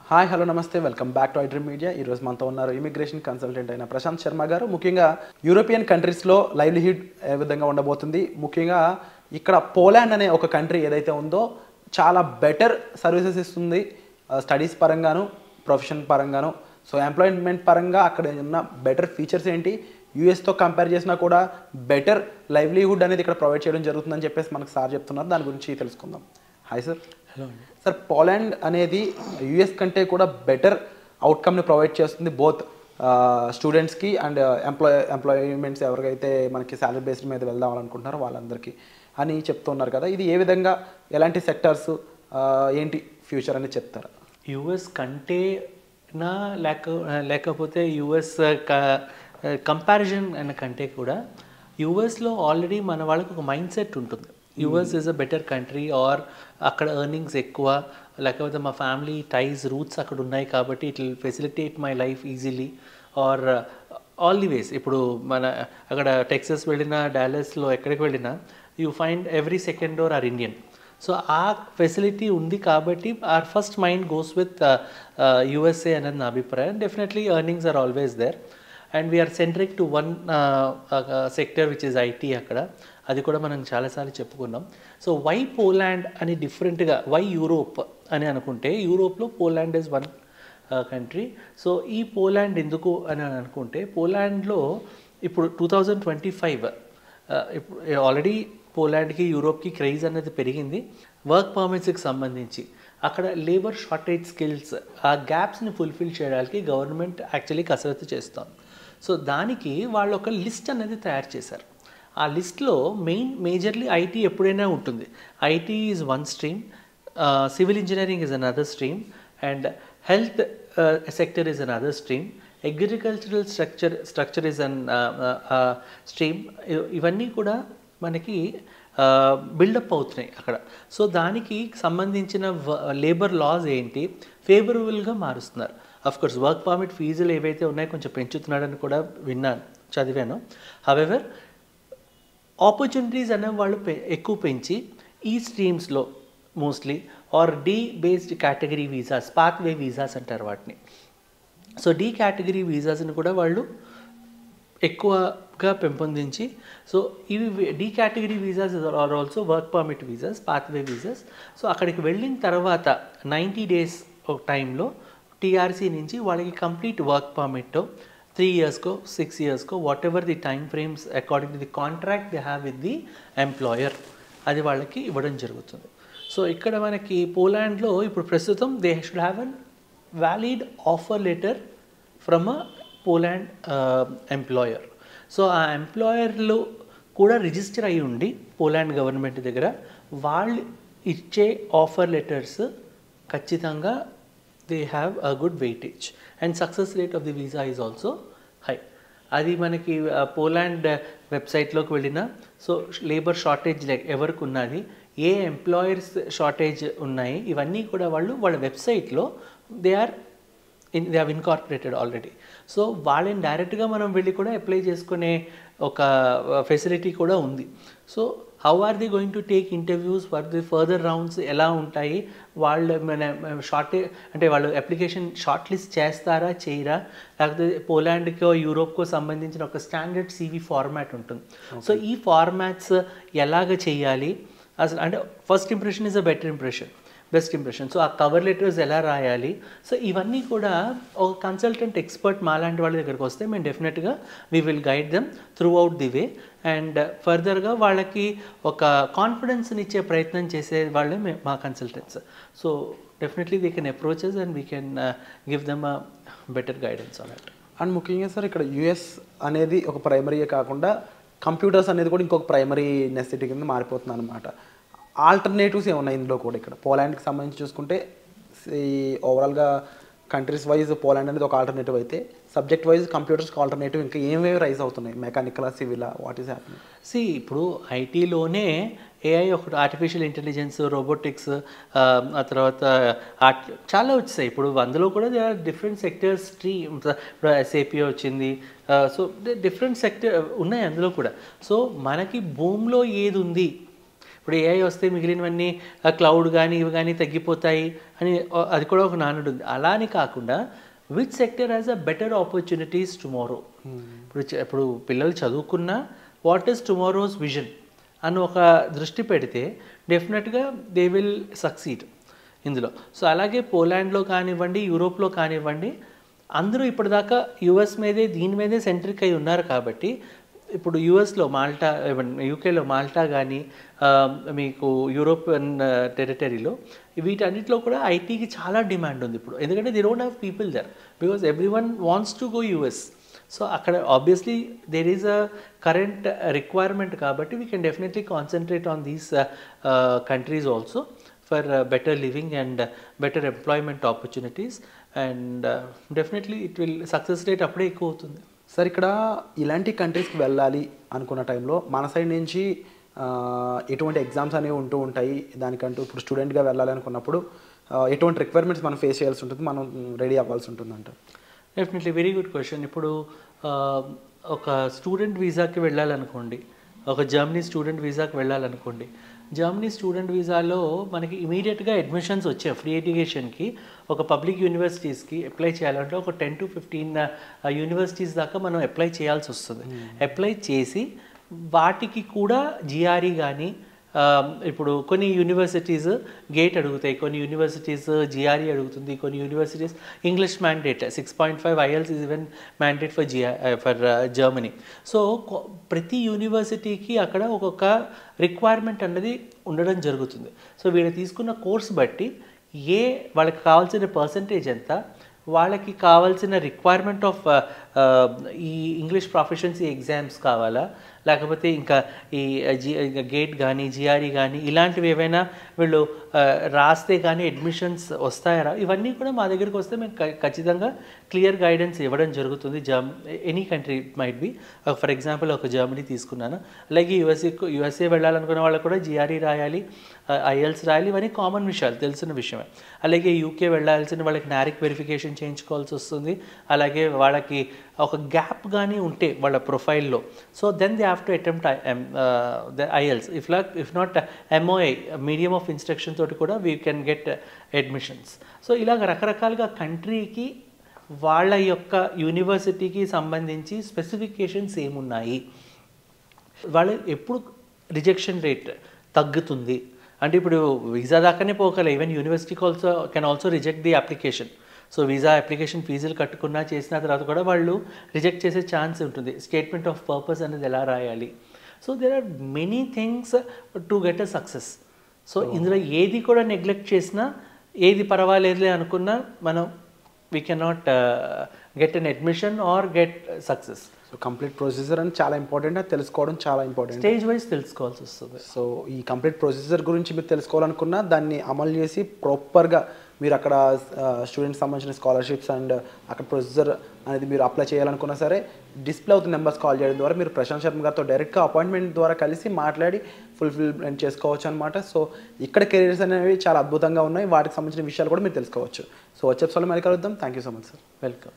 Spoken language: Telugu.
హాయ్ హలో నమస్తే welcome back to iDream media. ఈరోజు మనతో ఉన్నారు ఇమిగ్రేషన్ కన్సల్టెంట్ అయిన ప్రశాంత్ శర్మ గారు. ముఖ్యంగా యూరోపియన్ కంట్రీస్లో లైవ్లీహుడ్ ఏ విధంగా ఉండబోతుంది, ముఖ్యంగా ఇక్కడ పోలాండ్ అనే ఒక కంట్రీ ఏదైతే ఉందో చాలా బెటర్ సర్వీసెస్ ఇస్తుంది స్టడీస్ పరంగాను, ప్రొఫెషన్ పరంగాను. సో ఎంప్లాయ్మెంట్ పరంగా అక్కడ ఉన్న బెటర్ ఫీచర్స్ ఏంటి, యూఎస్తో కంపేర్ చేసినా కూడా బెటర్ లైవ్లీహుడ్ అనేది ఇక్కడ ప్రొవైడ్ చేయడం జరుగుతుందని చెప్పేసి మనకు సార్ చెప్తున్నారు. దాని గురించి తెలుసుకుందాం. Hi sir. Hello sir, Poland అనేది యూఎస్ కంటే కూడా బెటర్ అవుట్కమ్ని ప్రొవైడ్ చేస్తుంది బోత్ స్టూడెంట్స్కి అండ్ ఎంప్లాయ్మెంట్స్ ఎవరికైతే మనకి శాలరీ బేస్డ్ మీద వెళ్దామనుకుంటున్నారో వాళ్ళందరికీ అని చెప్తున్నారు కదా. ఇది ఏ విధంగా, ఎలాంటి సెక్టర్స్, ఏంటి ఫ్యూచర్ అని చెప్తారా? యుఎస్ కంటే లేకపోతే యుఎస్ కంపారిజన్ అన్న కంటే కూడా యుఎస్లో ఆల్రెడీ మన వాళ్ళకి ఒక మైండ్ సెట్ ఉంటుంది. US is a better country, or అక్కడ ఎర్నింగ్స్ ఎక్కువ, లేకపోతే మా ఫ్యామిలీ టైస్ రూట్స్ అక్కడ ఉన్నాయి కాబట్టి it will facilitate my life easily, or all the ways. ఇప్పుడు మన అక్కడ టెక్సస్ వెళ్ళినా, డాలస్లో ఎక్కడికి వెళ్ళినా you find every second door are Indian. So ఆ ఫెసిలిటీ ఉంది కాబట్టి or first mind goes with USA అనేది నా అభిప్రాయం. Definitely earnings are always there and we are centric to one sector which is IT. అక్కడ అది కూడా మనం చాలాసార్లు చెప్పుకున్నాం. సో వై పోలాండ్ అని డిఫరెంట్గా, వై యూరోప్ అని అనుకుంటే యూరోప్లో Poland is one country. So ఈ పోలాండ్ ఎందుకు అని అనుకుంటే పోలాండ్లో ఇప్పుడు 2025 ఇప్పుడు ఆల్రెడీ పోలాండ్కి యూరోప్కి క్రేజ్ అనేది పెరిగింది. వర్క్ పర్మిట్స్కి సంబంధించి అక్కడ లేబర్ షార్టేజ్ స్కిల్స్, ఆ గ్యాప్స్ని ఫుల్ఫిల్ చేయడానికి గవర్నమెంట్ యాక్చువల్లీ కసరత్తు చేస్తాం. సో దానికి వాళ్ళు ఒక లిస్ట్ అనేది తయారు చేశారు. ఆ లిస్ట్లో మేజర్లీ ఐటీ ఎప్పుడైనా ఉంటుంది. IT is one stream, civil engineering is another stream, and health sector is another stream, agricultural structure is an stream. ఇవన్నీ కూడా మనకి బిల్డప్ అవుతున్నాయి అక్కడ. సో దానికి సంబంధించిన లేబర్ లాస్ ఏంటి ఫేవరబుల్గా మారుస్తున్నారు. అఫ్కోర్స్ వర్క్ పర్మిట్ ఫీజులు ఏవైతే ఉన్నాయో కొంచెం పెంచుతున్నాడని కూడా విన్నాను, చదివాను. హవెవర్ ఆపర్చునిటీస్ అనే వాళ్ళు ఎక్కువ పెంచి ఈ స్ట్రీమ్స్లో mostly are D based category visas, pathway visas అంటారు వాటిని. సో డి కేటగిరీ వీసాస్ని కూడా వాళ్ళు ఎక్కువగా పెంపొందించి, సో ఇవి D category visas are also work permit visas, pathway visas. So అక్కడికి వెళ్ళిన తర్వాత 90 days ఒక టైంలో టీఆర్సీ నుంచి వాళ్ళకి కంప్లీట్ వర్క్ పర్మిట్ 3 yearsకో 6 yearsకో whatever the time frames according to the contract they have with the employer, అది వాళ్ళకి ఇవ్వడం జరుగుతుంది. సో ఇక్కడ మనకి పోలాండ్లో ఇప్పుడు ప్రస్తుతం they should have an valid offer letter from a Poland employer. So ఆ ఎంప్లాయర్లు కూడా రిజిస్టర్ అయ్యి ఉండి పోలాండ్ గవర్నమెంట్ దగ్గర వాళ్ళు ఇచ్చే ఆఫర్ లెటర్స్ ఖచ్చితంగా they have a good weightage and success rate of the visa is also high. అది మనకి పోలాండ్ వెబ్సైట్లోకి వెళ్ళినా, సో లేబర్ షార్టేజ్ ఎవరికి ఉన్నది, ఏ ఎంప్లాయర్స్ షార్టేజ్ ఉన్నాయి, ఇవన్నీ కూడా వాళ్ళ వెబ్సైట్లో they have incorporated already. So వాళ్ళని డైరెక్ట్గా మనం వెళ్ళి కూడా అప్లై చేసుకునే ఒక ఫెసిలిటీ కూడా ఉంది. So how are the going to take interviews for the further rounds ఎలా ఉంటాయి, వాళ్ళు వాళ్ళు అప్లికేషన్ షార్ట్ లిస్ట్ చేస్తారా చేయరా, లేకపోతే పోలాండ్కో యూరోప్కో సంబంధించిన ఒక స్టాండర్డ్ CV ఫార్మాట్ ఉంటుంది. సో ఈ ఫార్మాట్స్ ఎలాగ చేయాలి అసలు, అంటే first impression is a better impression, best impression. So ఆ కవర్ లెటర్స్ ఎలా రాయాలి, సో ఇవన్నీ కూడా ఒక కన్సల్టెంట్ ఎక్స్పర్ట్ మాలాంటి వాళ్ళ దగ్గరికి వస్తే మేము డెఫినెట్గా we will guide them through out the way and ఫర్దర్గా వాళ్ళకి ఒక కాన్ఫిడెన్స్ని ఇచ్చే ప్రయత్నం చేసే వాళ్ళే మా consultants. So definitely we can approaches and we can give them a better guidance on it. And ముఖ్యంగా సార్ ఇక్కడ యుఎస్ అనేది ఒక ప్రైమరీయే కాకుండా కంప్యూటర్స్ అనేది కూడా ఇంకొక ప్రైమరీ నెసెసిటీ కింద మారిపోతుంది అనమాట. ఆల్టర్నేటివ్స్ ఏమున్నాయి ఇందులో కూడా? ఇక్కడ పోలాండ్కి సంబంధించి చూసుకుంటే ఈ ఓవరాల్గా కంట్రీస్ వైజ్ పోలాండ్ అనేది ఒక ఆల్టర్నేటివ్ అయితే, సబ్జెక్ట్ వైజ్ కంప్యూటర్స్కి ఆల్టర్నేటివ్ ఇంకా ఏమేమి రైజ్ అవుతున్నాయి, మెకానికల్, సివిలా, వాట్ ఈస్ హ్యాపెనింగ్? ఇప్పుడు ఐటీలోనే ఏఐ ఒకటి, ఆర్టిఫిషియల్ ఇంటెలిజెన్స్, రోబోటిక్స్, ఆ తర్వాత చాలా వచ్చాయి. ఇప్పుడు అందులో కూడా they are different sectors streams. ఇప్పుడు SAP వచ్చింది. సో డిఫరెంట్ సెక్టర్ ఉన్నాయి అందులో కూడా. సో మనకి భూమిలో ఏది ఉంది, ఇప్పుడు ఏఐ వస్తే మిగిలినవన్నీ క్లౌడ్ కానీ ఇవి కానీ తగ్గిపోతాయి అని అది కూడా ఒక నానుడు ఉంది. అలా అని కాకుండా which sector has a better opportunities tomorrow. ఇప్పుడు పిల్లలు చదువుకున్నా వాట్ ఈస్ టుమారోస్ విజన్ అని ఒక దృష్టి పెడితే డెఫినెట్గా దే విల్ సక్సీడ్ ఇందులో. సో అలాగే పోలాండ్లో కానివ్వండి, యూరోప్లో కానివ్వండి, అందరూ ఇప్పటిదాకా యుఎస్ మీదే దీని మీదే సెంట్రిక్ అయి ఉన్నారు కాబట్టి ఇప్పుడు యుఎస్లో మాల్టా, యూకేలో మాల్టా కానీ, మీకు యూరోపియన్ టెరిటరీలో వీటన్నిటిలో కూడా ఐటీకి చాలా డిమాండ్ ఉంది ఇప్పుడు. ఎందుకంటే they don't have people there because every one wants to go US. So అక్కడ obviously there is a current requirement కాబట్టి we can definitely concentrate on these countries also for better living and better employment opportunities and definitely it will success rate అప్పుడే ఎక్కువ అవుతుంది. సార్ ఇక్కడ ఇలాంటి కంట్రీస్కి వెళ్ళాలి అనుకున్న టైంలో మన సైడ్ నుంచి ఎటువంటి ఎగ్జామ్స్ అనేవి ఉంటూ ఉంటాయి, దానికంటూ ఇప్పుడు స్టూడెంట్గా వెళ్ళాలి అనుకున్నప్పుడు ఎటువంటి రిక్వైర్మెంట్స్ మనం ఫేస్ చేయాల్సి ఉంటుంది, మనం రెడీ అవ్వాల్సి ఉంటుంది అంటారు? Definitely very good question. ఇప్పుడు ఒక స్టూడెంట్ వీసాకి వెళ్ళాలనుకోండి, ఒక జర్మనీ స్టూడెంట్ వీసాకి వెళ్ళాలనుకోండి, జర్మనీ స్టూడెంట్ వీసాలో మనకి ఇమీడియట్గా అడ్మిషన్స్ వచ్చాయి. ఫ్రీ ఎడ్యుకేషన్కి ఒక పబ్లిక్ యూనివర్సిటీస్కి అప్లై చేయాలంటే ఒక 10 to 15 యూనివర్సిటీస్ దాకా మనం అప్లై చేయాల్సి వస్తుంది. అప్లై చేసి వాటికి కూడా జిఆర్ఈ కానీ, ఇప్పుడు కొన్ని యూనివర్సిటీస్ గేట్ అడుగుతాయి, కొన్ని యూనివర్సిటీస్ జిఆర్ఈ అడుగుతుంది, కొన్ని universities English mandate 6.5 IELTS is even mandate for Germany. So ప్రతి యూనివర్సిటీకి అక్కడ ఒక్కొక్క రిక్వైర్మెంట్ అన్నది ఉండడం జరుగుతుంది. సో వీళ్ళు తీసుకున్న కోర్స్ బట్టి వాళ్ళకి కావాల్సిన పర్సంటేజ్ ఎంత, వాళ్ళకి కావాల్సిన రిక్వైర్మెంట్ ఆఫ్ ఈ ఇంగ్లీష్ ప్రొఫెషన్సీ ఎగ్జామ్స్ కావాలా, లేకపోతే ఇంకా ఈ గేట్ కానీ జిఆర్ఈ కానీ ఇలాంటివి ఏవైనా వీళ్ళు రాస్తే కానీ అడ్మిషన్స్ వస్తాయరా, ఇవన్నీ కూడా మా దగ్గరికి వస్తే మేము ఖచ్చితంగా క్లియర్ గైడెన్స్ ఇవ్వడం జరుగుతుంది. Any country might be, for example ఒక జర్మనీ తీసుకున్నాను, అలాగే యుఎస్ఏ వెళ్ళాలనుకున్న వాళ్ళకు కూడా జిఆర్ఈ రాయాలి, IELTS రాయాలి, ఇవన్నీ కామన్ విషయాలు, తెలిసిన విషయమే. అలాగే యూకే వెళ్ళాల్సిన వాళ్ళకి నారిక్ వెరిఫికేషన్ చేయించుకోవాల్సి వస్తుంది. అలాగే వాళ్ళకి ఒక గ్యాప్ కానీ ఉంటే వాళ్ళ ప్రొఫైల్లో, so then they have to attempt the IELTS. If not MOI medium of instruction తోటి కూడా we can get admissions. So ఇలాగ రకరకాలుగా కంట్రీకి వాళ్ళ యొక్క యూనివర్సిటీకి సంబంధించి స్పెసిఫికేషన్స్ ఏమున్నాయి, వాళ్ళు ఎప్పుడు రిజెక్షన్ రేట్ తగ్గుతుంది అంటే ఇప్పుడు వీసా దాకానే పోగల, ఈవెన్ యూనివర్సిటీకి can also reject the application. So visa application ఫీజులు కట్టుకున్నా చేసిన తర్వాత కూడా వాళ్ళు రిజెక్ట్ చేసే ఛాన్స్ ఉంటుంది. స్టేట్మెంట్ ఆఫ్ పర్పస్ అనేది ఎలా రాయాలి. So there are many things to get a success. So ఇందులో ఏది కూడా నెగ్లెక్ట్ చేసినా, ఏది పర్వాలేదులే అనుకున్నా మనం we cannot get an admission or get success. So complete procedure అని చాలా ఇంపార్టెంట్, అది తెలుసుకోవడం చాలా ఇంపార్టెంట్. స్టేజ్ వైజ్ తెలుసుకోవాల్సి వస్తుంది. సో ఈ కంప్లీట్ ప్రొసీజర్ గురించి మీరు తెలుసుకోవాలనుకున్నా దాన్ని అమలు చేసి ప్రాపర్గా మీరు అక్కడ స్టూడెంట్స్ సంబంధించిన స్కాలర్షిప్స్ అండ్ అక్కడ ప్రొసీజర్ అనేది మీరు అప్లై చేయాలనుకున్నా సరే డిస్ప్లే అవుతున్న నెంబర్స్ కాల్ చేయడం ద్వారా మీరు ప్రశాంత్ శర్మ గారితో డైరెక్ట్గా అపాయింట్మెంట్ ద్వారా కలిసి మాట్లాడి ఫుల్ఫిల్మెంట్ చేసుకోవచ్చు అనమాట. సో ఇక్కడ కెరీర్స్ అనేవి చాలా అద్భుతంగా ఉన్నాయి, వాటికి సంబంధించిన విషయాలు కూడా మీరు తెలుసుకోవచ్చు. సో వచ్చే ఎపిసోడ్లో మళ్ళీ కలుద్దాం. Thank you so much sir. Welcome.